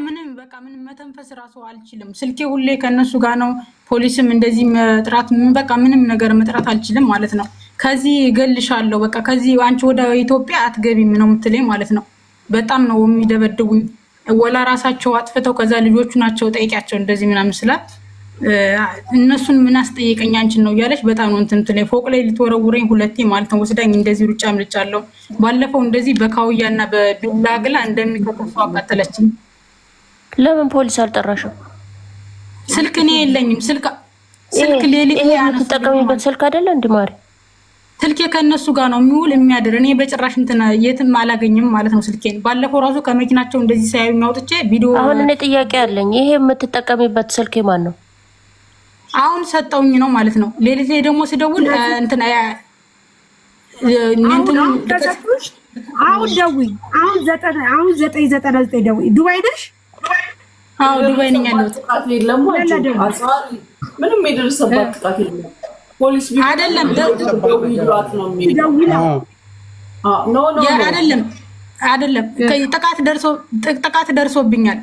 ምንም በቃ ምንም መተንፈስ ራሱ አልችልም። ስልኬ ሁሌ ከነሱ ጋር ነው። ፖሊስም እንደዚህ መጥራት በቃ ምንም ነገር መጥራት አልችልም ማለት ነው። ከዚህ እገልሻለሁ በቃ ከዚህ አንቺ ወደ ኢትዮጵያ አትገቢም ነው የምትለኝ ማለት ነው። በጣም ነው የሚደበድቡኝ። ወላ ራሳቸው አጥፍተው ከዛ ልጆቹ ናቸው ጠይቂያቸው እንደዚህ ምናምን ስላት እነሱን ምን አስጠይቀኝ አንቺን ነው እያለች በጣም ነው እንትን ትለኝ። ፎቅ ላይ ልትወረውረኝ ሁለቴ ማለት ነው ወስዳኝ እንደዚህ ሩጫ አምልጫለሁ። ባለፈው እንደዚህ በካውያና በቢላግላ እንደሚከተፉ አቃጠለችኝ። ለምን ፖሊስ አልጠራሽም? ስልክ እኔ የለኝም። ስልክ ሌሊት የምትጠቀሚበት ስልክ አይደለ እንዴ ማሪ? ስልኬ ከነሱ ጋር ነው የሚውል የሚያድር። እኔ በጭራሽ እንትን የትም አላገኝም ማለት ነው ስልኬን። ባለፈው ራሱ ከመኪናቸው እንደዚህ ሳያዩኝ አውጥቼ ቪዲዮ። አሁን እኔ ጥያቄ አለኝ። ይሄ የምትጠቀሚበት ስልክ ማን ነው? አሁን ሰጠውኝ ነው ማለት ነው። ሌሊት ላይ ደግሞ ስደውል እንትን አሁን ደውይ። አሁን 999 ደውይ። ዱባይ ነሽ? አዎ ዱባይ ነኝ ያለሁት። ምንም የደረሰባት ጥቃት የለም። ፖሊስ አይደለም አይደለም ጥቃት ደርሶብኛል።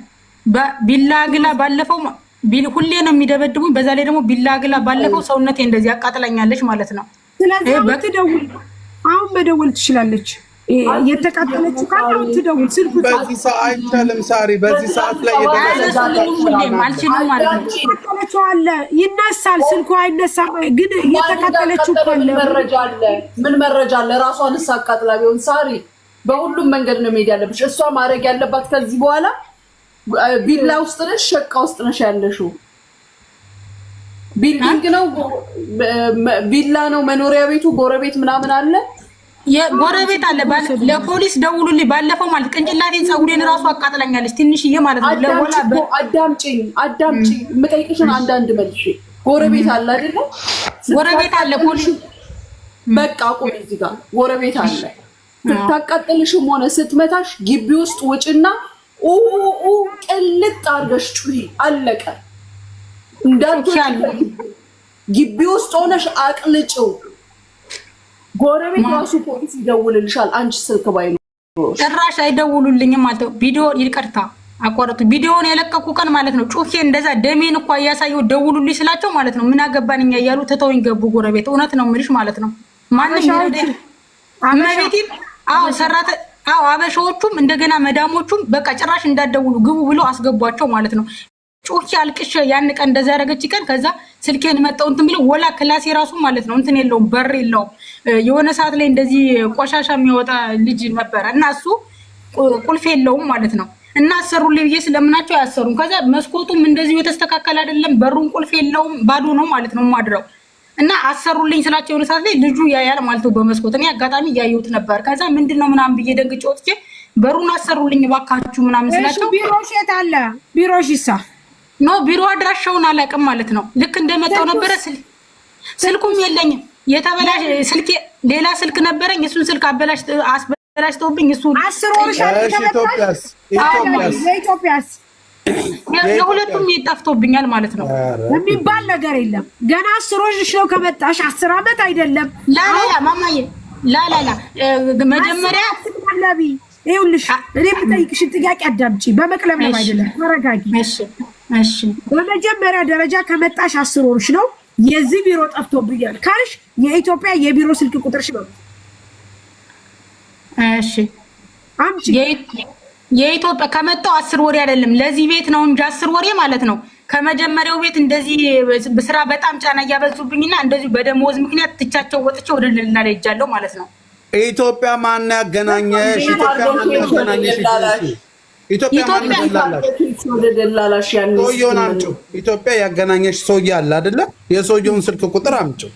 ቢላግላ ባለፈው ሁሌ ነው የሚደበድቡኝ። በዛ ላይ ደግሞ ቢላግላ ባለፈው ሰውነቴ እንደዚህ አቃጥላኛለች ማለት ነው። ስለዚህ አሁን መደወል ትችላለች። የተቃጠለችው ካለው ትደውል። ስልኩ በዚህ ሰዓት አይቻልም ሳሪ። በዚህ ሰዓት ላይ አልችልም ማለት ነው። የተቃጠለችው አለ ይነሳል፣ ስልኩ አይነሳም። ግን የተቃጠለችው ካለ ምን መረጃ አለ? ራሷን አቃጥላ ቢሆን ሳሪ፣ በሁሉም መንገድ ነው መሄድ ያለብሽ። እሷ ማድረግ ያለባት ከዚህ በኋላ ቢላ ውስጥ ነሽ፣ ሸቃ ውስጥ ነሽ ያለሽው። ቢልዲንግ ነው፣ ቢላ ነው መኖሪያ ቤቱ፣ ጎረቤት ምናምን አለ የጎረቤት አለ። ለፖሊስ ደውሉልኝ። ባለፈው ማለት ቅንጭላቴን ፀጉሬን ራሱ አቃጥላኛለች ትንሽዬ ማለት ነው። ለወላ አዳምጪኝ የምጠይቅሽን አንዳንድ መልሽ። ጎረቤት አለ አይደለ? ጎረቤት አለ። ፖሊስ በቃ ቆይ፣ እዚህ ጋር ጎረቤት አለ። ስታቃጥልሽም ሆነ ስትመታሽ ግቢ ውስጥ ውጭና ቅልጥ አድርገሽ ጩሂ። አለቀ። እንዳትወጪ ግቢ ውስጥ ሆነሽ አቅልጭው። ጎረቤት ራሱ ፖሊስ ይደውልልሻል። አንቺ ስልክ ባይኖር ጭራሽ አይደውሉልኝም ማለት ነው። ቪዲዮ ይቅርታ አቋረጡ። ቪዲዮውን የለቀቁ ቀን ማለት ነው ጩሄ እንደዛ ደሜን እኮ እያሳየው ደውሉልኝ ስላቸው ማለት ነው ምን አገባንኛ እያሉ ትተውኝ ገቡ ጎረቤት። እውነት ነው የምልሽ ማለት ነው። ማንሽ አመቤቲ ሰራተ አበሻዎቹም እንደገና መዳሞቹም በቃ ጭራሽ እንዳደውሉ ግቡ ብሎ አስገቧቸው ማለት ነው። ጩሂ አልቅሽ ያን ቀን እንደዛ ያደረገች ቀን ከዛ ስልኬን መጣው እንትን ብለው ወላ ክላስ የራሱ ማለት ነው እንትን የለውም በር የለውም። የሆነ ሰዓት ላይ እንደዚህ ቆሻሻ የሚወጣ ልጅ ነበረ እና እሱ ቁልፍ የለውም ማለት ነው። እና አሰሩልኝ ብዬ ስለምናቸው ያሰሩን። ከዛ መስኮቱም እንደዚህ የተስተካከለ አይደለም፣ በሩን ቁልፍ የለውም፣ ባዶ ነው ማለት ነው ማድረው። እና አሰሩልኝ ስላቸው የሆነ ሰዓት ላይ ልጁ ያያል ማለት ነው በመስኮት። እኔ አጋጣሚ እያየሁት ነበር። ከዛ ምንድነው ምናምን ብዬ ደንግጬ ወጥቼ በሩን አሰሩልኝ እባካችሁ ምናምን ስላቸው ቢሮሽ የት አለ? ቢሮሽ ይሳ ኖ ቢሮ አድራሻውን አላውቅም ማለት ነው። ልክ እንደመጣው ነበረ ስልኩም የለኝም። የተበላሽ ስልክ ሌላ ስልክ ነበረኝ። እሱን ስልክ አስበላሽተውብኝ እሱ 10 ወር ኢትዮጵያስ የሁለቱም ይጠፍቶብኛል ማለት ነው። የሚባል ነገር የለም። ገና 10 ወር ነው ከመጣሽ 10 አመት አይደለም። ላላ ማማዬ ላላ መጀመሪያ ተቀላቢ ይኸውልሽ፣ እኔ የምጠይቅሽን ጥያቄ አዳምጪ። በመቅለብለም አይደለም፣ ተረጋጊ። እሺ በመጀመሪያ ደረጃ ከመጣሽ 10 ወርሽ ነው። የዚህ ቢሮ ጠፍቶብኛል ካልሽ የኢትዮጵያ የቢሮ ስልክ ቁጥርሽ ነው። እሺ አምጪ። የኢትዮጵያ ከመጣው 10 ወሬ አይደለም ለዚህ ቤት ነው እንጂ 10 ወሬ ማለት ነው። ከመጀመሪያው ቤት እንደዚህ በስራ በጣም ጫና እያበዙብኝና እንደዚህ በደሞዝ ምክንያት ትቻቸው ወጥቼ ወደ ሌላ ላይ ሄጃለሁ ማለት ነው። ኢትዮጵያ ማን ያገናኘሽ? ኢትዮጵያ ማን ያገናኘሽ? ኢትዮጵያ ማን ደላላሽ ያንስ ሰውየውን አምጪው። ኢትዮጵያ ያገናኘሽ ሰውዬ አለ አይደለ? የሰውየውን ስልክ ቁጥር አምጪው።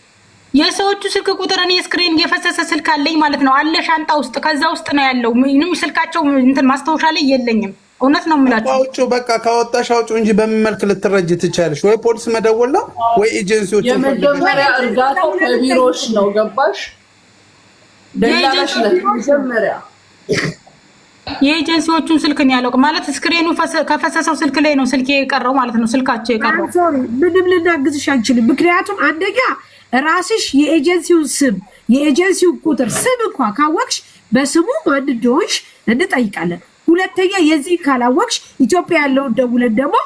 የሰዎቹ ስልክ ቁጥር እኔ ስክሪን የፈሰሰ ስልክ አለኝ ማለት ነው። አለ ሻንጣ ውስጥ ከዛ ውስጥ ነው ያለው። ምንም ስልካቸው እንትን ማስታወሻ ላይ የለኝም። እውነት ነው የምላችሁ። አውጪው በቃ ካወጣሽ አውጪው እንጂ በምን መልክ ልትረጅ ትቻለሽ? ወይ ፖሊስ መደወል ነው ወይ ኤጀንሲዎች። የመጀመሪያ እርዳታው ከቢሮሽ ነው ገባሽ? ደላላሽ ለመጀመሪያ የኤጀንሲዎቹን ስልክ ነው ያለው ማለት ስክሪኑ ከፈሰሰው ስልክ ላይ ነው ስልክ የቀረው ማለት ነው። ስልካቸው የቀረው ምንም ልናግዝሽ አንችልም። ምክንያቱም አንደኛ ራስሽ የኤጀንሲውን ስም የኤጀንሲውን ቁጥር ስም እንኳን ካወቅሽ በስሙ ማን እንደሆንሽ እንጠይቃለን። ሁለተኛ የዚህ ካላወቅሽ ኢትዮጵያ ያለውን ደውለን ደግሞ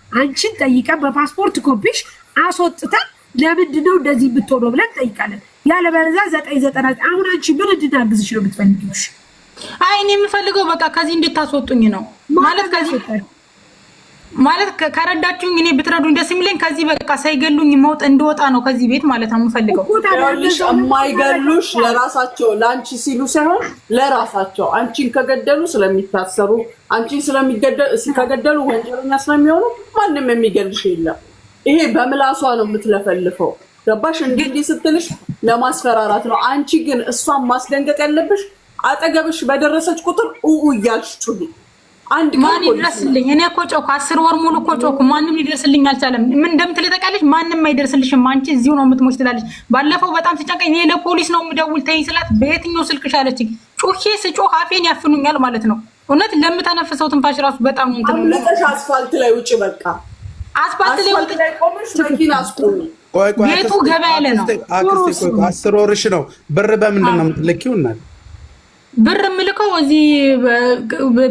አንቺን ጠይቀን በፓስፖርት ኮፒሽ አስወጥተን ለምንድን ነው እንደዚህ ብትሆነው ብለን ጠይቃለን። ያለበለዚያ 999 አሁን አንቺ ምን እንድናግዝሽ ነው የምትፈልጊው? አይ እኔ የምፈልገው በቃ ከዚህ እንድታስወጡኝ ነው ማለት ከዚህ ማለት ከረዳችሁኝ እኔ ብትረዱኝ ደስ የሚለኝ ከዚህ በቃ ሳይገሉኝ እንድወጣ ነው ከዚህ ቤት ማለት ነው የምፈልገው። የማይገሉሽ ለራሳቸው ለአንቺ ሲሉ ሳይሆን ለራሳቸው አንቺን ከገደሉ ስለሚታሰሩ አንቺን ከገደሉ ወንጀለኛ ስለሚሆኑ ማንም የሚገልሽ የለም። ይሄ በምላሷ ነው የምትለፈልፈው። ገባሽ? እንዲህ ስትልሽ ለማስፈራራት ነው። አንቺ ግን እሷን ማስደንገጥ ያለብሽ አጠገብሽ በደረሰች ቁጥር እያልሽ ጩሂ። አንድ ማን ይድረስልኝ? እኔ እኮ ጮኩ 10 ወር ሙሉ እኮ ጮኩ። ማንም ሊደርስልኝ አልቻለም። ምን እንደምትል ታውቂያለሽ? ማንም አይደርስልሽም፣ አንቺ እዚሁ ነው የምትሞች ትላለች። ባለፈው በጣም ሲጨንቀኝ እኔ ለፖሊስ ነው የምደውል ተይኝ ስላት በየትኛው ስልክሽ አለችኝ። ጮኬ ስጮህ አፌን ያፍኑኛል ማለት ነው። እውነት ለምተነፍሰው ትንፋሽ ራሱ በጣም ነው እንትን ለቀሽ አስፋልት ላይ ውጪ። በቃ አስፋልት ላይ ቆመሽ መኪና አስቆሚ። ቤቱ ገበያ ያለ ነው። አክስቴ 10 ወርሽ ነው። ብር በምንድን ነው የምትልኪው? እናት ብር ምልከው እዚህ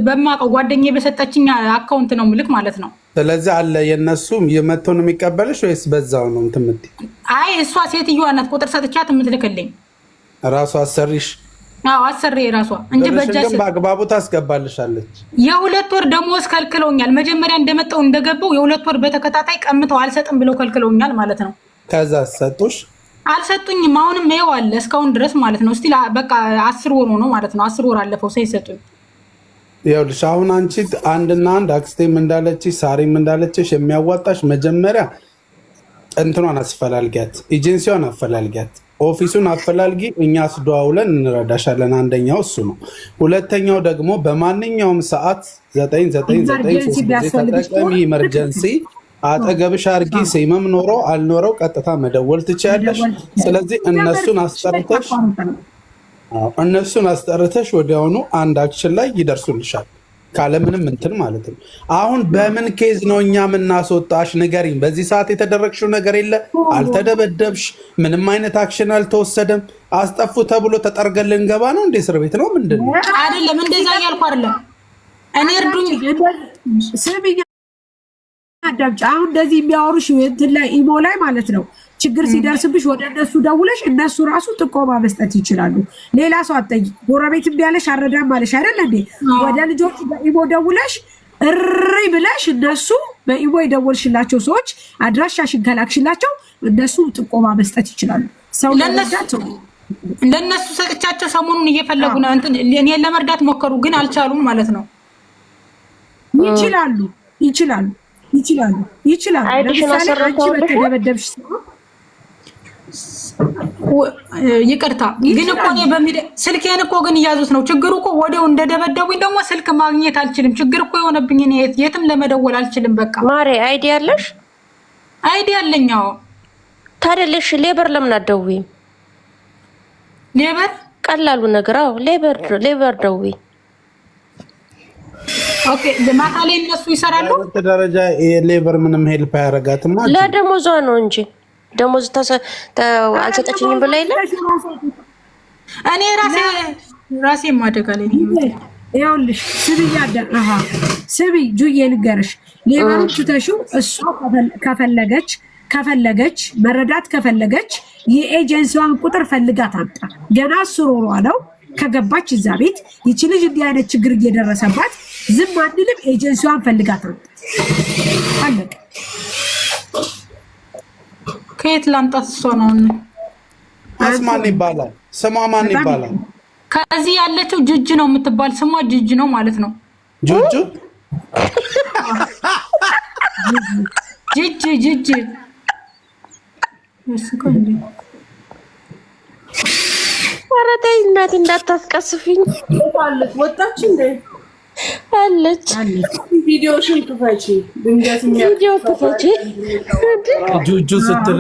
በማውቀው ጓደኛዬ በሰጠችኝ አካውንት ነው ምልክ ማለት ነው። ስለዚህ አለ የነሱም የመተው ነው የሚቀበልሽ ወይስ በዛው ነው እንትን የምትይ? አይ እሷ ሴትዮዋ ናት ቁጥር ሰጥቻት የምትልክልኝ ራሷ አሰሪሽ? አዎ አሰሪ ራሷ እንጂ በእጃሽ በአግባቡ ታስገባልሻለች። የ2 ወር ደሞዝ ከልክለውኛል። መጀመሪያ እንደመጣው እንደገባው የ2 ወር በተከታታይ ቀምተው አልሰጥም ብለው ከልክለውኛል ማለት ነው። ከዛ ሰጡሽ? አልሰጡኝም። አሁንም ይኸው አለ እስካሁን ድረስ ማለት ነው። እስቲ በቃ 10 ወር ነው ማለት ነው። 10 ወር አለፈው ሳይሰጡኝ። ይኸውልሽ አሁን አንቺ አንድና አንድ አክስቴም እንዳለችሽ ሳሪም እንዳለችሽ የሚያዋጣሽ መጀመሪያ እንትኗን አስፈላልጊያት፣ ኤጀንሲዋን አፈላልጊያት፣ ኦፊሱን አፈላልጊ። እኛ አስደዋውለን እንረዳሻለን። አንደኛው እሱ ነው። ሁለተኛው ደግሞ በማንኛውም ሰዓት 999 ተጠቀሚ ኢመርጀንሲ አጠገብሽ አርጊ። ሴመም ኖሮ አልኖረው ቀጥታ መደወል ትችያለሽ። ስለዚህ እነሱን አስጠርተሽ ወዲያውኑ አንድ አክሽን ላይ ይደርሱልሻል፣ ካለምንም እንትን ማለት ነው። አሁን በምን ኬዝ ነው እኛ የምናስወጣሽ? ንገሪኝ። በዚህ ሰዓት የተደረግሽው ነገር የለ? አልተደበደብሽ? ምንም አይነት አክሽን አልተወሰደም? አስጠፉ ተብሎ ተጠርገን ልንገባ ነው እንዴ? እስር ቤት ነው ምንድን ነው? አይደለም እንደዛ እያልኩ አይደለም። እኔ እርዱኝ አዳምጪ። አሁን እንደዚህ የሚያወሩሽ እንትን ላይ ኢሞ ላይ ማለት ነው ችግር ሲደርስብሽ ወደ እነሱ ደውለሽ እነሱ ራሱ ጥቆማ መስጠት ይችላሉ። ሌላ ሰው አትጠይቂ። ጎረቤትም ቢያለሽ አረዳም ማለሽ አይደል እንዴ? ወደ ልጆቹ በኢሞ ደውለሽ እሪ ብለሽ እነሱ በኢሞ የደወልሽላቸው ሰዎች አድራሻሽን ከላክሽላቸው እነሱ ጥቆማ መስጠት ይችላሉ። ሰው ለነሱ ሰጥቻቸው ሰሞኑን እየፈለጉ ነው እንትን እኔን ለመርዳት ሞከሩ፣ ግን አልቻሉም ማለት ነው። ይችላሉ። አይዲሽን አሰራተውልሽ በተደበደብሽ ይቅርታ ግን እኮ እኔ ስልኬን እኮ ግን እያዙት ነው። ችግሩ እኮ ወዲያው እንደደበደቡኝ ደግሞ ስልክ ማግኘት አልችልም። ችግር እኮ የሆነብኝ እኔ የትም ለመደወል አልችልም። በቃ ማሬ አይዲ አለሽ? አይዲ አለኝ። አዎ ታደለሽ። ሌበር ለምን አትደውይም? ሌበር ቀላሉ ነገር። አዎ ሌበር ደውይ። ኦኬ ማታ ላይ እነሱ ይሰራሉ። ደረጃ ሌበር ምንም ሄልፕ አያረጋትም። ለደሞዟ ነው እንጂ ደሞዝ አልሰጠችኝም ብላ የለ። እኔ ራሴ ማደጋ ላይ ይኸውልሽ ስሚ ጁዬ ልንገርሽ፣ ሌባውን ትተሽው እሷ ከፈለገች መረዳት ከፈለገች የኤጀንሲዋን ቁጥር ፈልጋ ታምጣ። ገና 10 ወሯ ነው ከገባች እዛ ቤት። ይቺ ልጅ እንዲህ አይነት ችግር እየደረሰባት ዝም አንልም። ኤጀንሲዋን ፈልጋ ታምጣ። አለቀ። ከየት ላምጣት? እሷ ነው ማን ይባላል? ስሟ ማን ይባላል? ከዚህ ያለችው ጅጅ ነው የምትባል። ስሟ ጅጅ ነው ማለት ነው። ጁጁ ጅጅ ኧረ ተይ እናቴ እንዳታስቀስፊኝ። ወጣች እንዴ? አለች። ቪዲዮሽን ክፈቺ። ቪዲዮ ክፈቺ። ጁጁ ስትል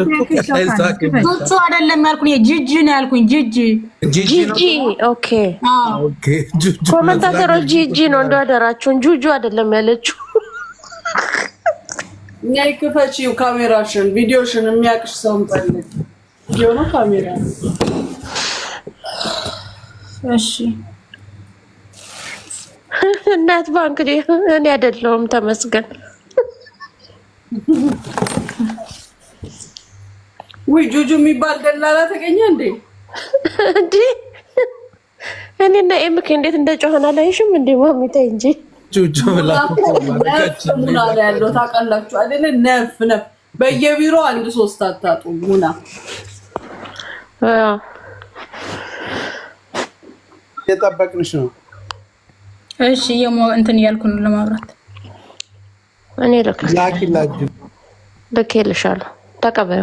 ጁጁ አይደለም ያልኩኝ፣ ጂጂ ነው ያልኩኝ። ጂጂ ኦኬ። ኮመንታተሮች ጂጂ ነው እንዳደራችሁን። ጁጁ አይደለም ያለችው። እኛ ክፈቺው ካሜራሽን፣ ቪዲዮሽን የሚያቅሽ ሰው እንፈልግ። ቪዲዮ ነው ካሜራ? እሺ እናት ባንክ እኔ አይደለሁም ተመስገን። ወይ ጁጁ የሚባል ደላላ ተገኘ እንዴ? እንዴ እኔና ኤምኬ እንዴት እንደጮኸን አላየሽም እንዴ? ማሚታ እንጂ ጁጁ ብላ ሙና ላይ ያለው ታውቃላችሁ አይደል? ነፍ በየቢሮ 1-3 አታጡ ሙና። የጠበቅንሽ ነው። እሺ እንትን እያልኩ ነው ለማብራት። እኔ ልኬልሻለሁ ተቀበዩ።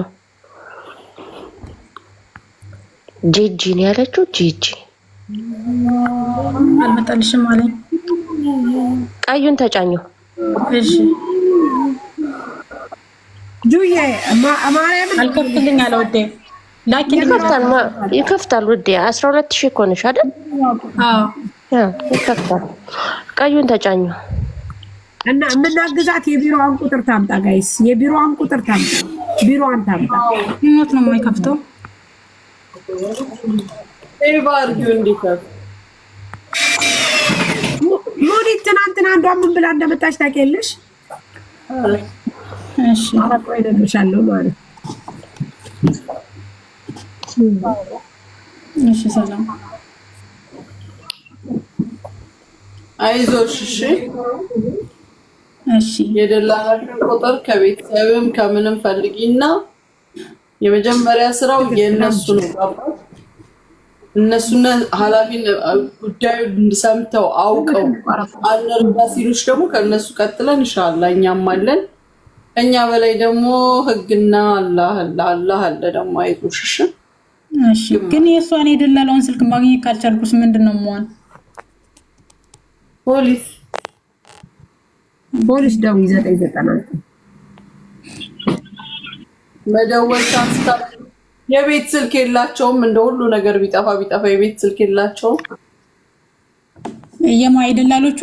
ጂጂ ነው ያለችው። ጂጂ አልመጣልሽም አለኝ። ቀዩን ተጫኘው። እሺ ጁዬ ማርያም አልከፍትልኝ አለ ወዴ ላኪልኝ። ይከፍታል ውዴ። 12000 እኮ ነሽ አይደል? አዎ ይከፍታል። ቀዩን ተጫኘው እና የምናግዛት የቢሮዋን ቁጥር ታምጣ ጋይስ፣ የቢሮዋን ቁጥር ታምጣ፣ ቢሮዋን ታምጣ። ይሞት ነው የማይከፍተው። ኤቫርጊው እንዲከፍ ሞኒት ትናንትና አንዷ ምን ብላ እንደመጣች ታውቂያለሽ? እሺ አራቆይ ነግርሻለሁ ማለት እሺ ሰላም አይዞሽ። እሺ የደላላሽን ቁጥር ከቤተሰብም ከምንም ፈልጊና የመጀመሪያ ስራው የነሱ ነው። እነሱና ኃላፊነት ጉዳዩን ሰምተው አውቀው አልነርዳ ሲሉሽ ደግሞ ከነሱ ቀጥለን ኢንሻአላህ እኛም አለን። እኛ በላይ ደግሞ ህግና አላህ አለ ደግሞ አይዞሽ። እሺ ግን የሷን የደላላውን ስልክ ማግኘት ካልቻልኩስ ምንድነው መሆን? ፖሊስ ደውይ 999 መደወል ታስታ የቤት ስልክ የላቸውም። እንደ ሁሉ ነገር ቢጠፋ የቤት ስልክ የላቸውም። የማ የደላሎቹ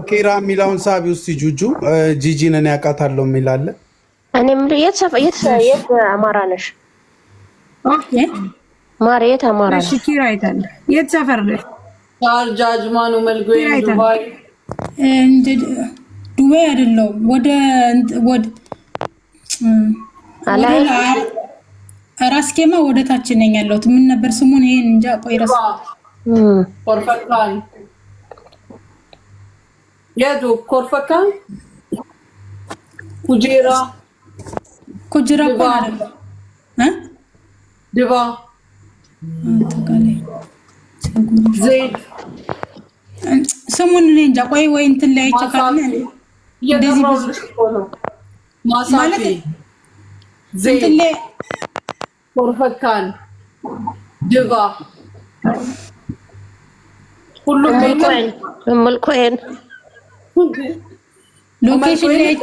ኬራ የሚለውን ሳቢ ውስጥ ጁጁ ጂጂን እኔ አውቃታለሁ የሚላለ እኔም የት አማራ ነሽ? ኦኬ ማር የት አማራ ነሽ? ኪራ አይታለ የት ሰፈር ነሽ? ሻርጃ አጅማኑ መልጎይ ዱባይ ዱባይ አይደለም ወደ ራስኬማ ወደ ታች ነኝ ያለሁት። ምን ነበር ስሙን? ይሄን እንጃ። ቆይ ራስ ኮርፈካን የቱ ኮርፈካን ኩጅራ አይደለም ድባ ተቃለ ዘይድ ስሙን እኔ እንጃ። ቆይ ወይ እንትን ላይ ይቻላል እንደዚህ ብዙ ማሳፊ ዘይድ ኮርፈካን ድባ ሁሉም ሎኬሽን ላይ